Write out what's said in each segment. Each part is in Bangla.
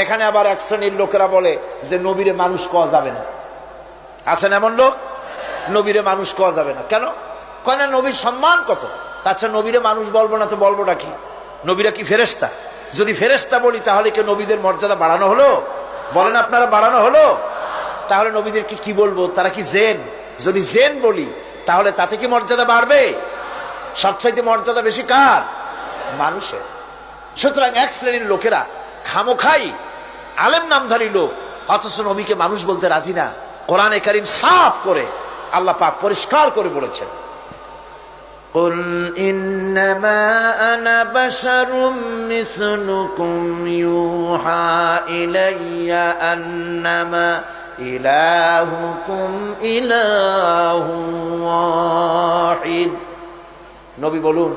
এখানে আবার এক শ্রেণীর লোকেরা বলে যে নবীরে মানুষ কওয়া যাবে না। আছেন এমন লোক, নবীরে মানুষ কওয়া যাবে না কেন? কয় না নবীর সম্মান কত। আচ্ছা নবীরে মানুষ বলবো না তো বলবোটা কি? নবীরা কি ফেরেশতা? যদি ফেরেশতা বলি তাহলে কি নবীদের মর্যাদা বাড়ানো হলো? বলেন আপনারা, বাড়ানো হলো? তাহলে নবীদেরকে কি বলবো? তারা কি জেন? যদি জেন বলি তাহলে তাতে কি মর্যাদা বাড়বে? সবচাইতে মর্যাদা বেশি কার? মানুষের। সুতরাং এক শ্রেণীর লোকেরা খামোখাই আলেম নামধারী লোক, অথচ নবীকে মানুষ বলতে রাজি না। কোরআনে কারীম সাফ করে আল্লাহ পাক পরিষ্কার করে বলেছেন, কুল ইন্নামা আনা বাশারুম মিসলুকুম ইউহা ইলাইয়া আন্নামা ইলাহুকুম ইলাহুন ওয়াহিদ। নবী বলুন,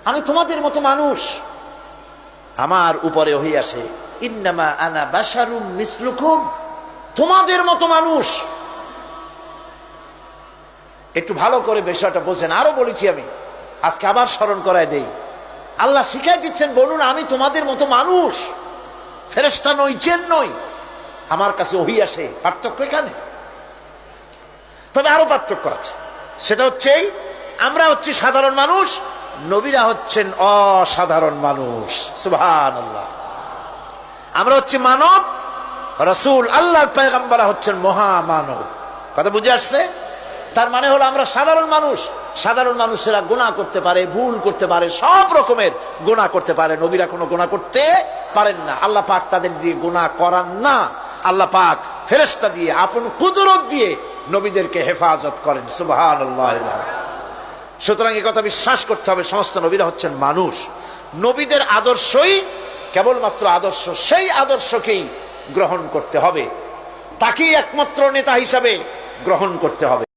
আমি তোমাদের মতো মানুষ, আমার উপরে ওহী আসে। ইন্নামা আনা বাশারুম মিসলুকুম, তোমাদের মতো মানুষ। একটু ভালো করে বিষয়টা বোঝেন। আরো বলেছি আমি, আজকে আবার স্মরণ করায় দেই। আল্লাহ শিখাই দিচ্ছেন, বলুন আমি তোমাদের মতো মানুষ, ফেরেশতা নই, জিন নই, আমার কাছে ওহী আসে। পার্থক্য এখানে। তবে আরো পার্থক্য আছে, সেটা হচ্ছে আমরা হচ্ছি সাধারণ মানুষ, নবীরা হচ্ছেন অসাধারণ মানুষ। সুবহানাল্লাহ। আমরা হচ্ছি মানব, রাসূল আল্লাহর পয়গম্বররা হচ্ছেন মহামানব। কথা বুঝে আসছে? তার মানে হলো আমরা সাধারণ মানুষ। সাধারণ মানুষেরা গুনাহ করতে পারে, ভুল করতে পারে, সব রকমের গুনাহ করতে পারে। নবীরা কোনো গুনাহ করতে পারেন না। আল্লাহ পাক তাদের দিয়ে গুনাহ করান না। আল্লাহ পাক ফেরেশতা দিয়ে, আপন কুদরত দিয়ে নবীদেরকে হেফাজত করেন। সুবহানাল্লাহ। সুতরাং এই কথা বিশ্বাস করতে হবে, সমস্ত নবীরা হচ্ছেন মানুষ। নবীদের আদর্শই কেবলমাত্র আদর্শ, সেই আদর্শকেই গ্রহণ করতে হবে, তাকেই একমাত্র নেতা হিসাবে গ্রহণ করতে হবে।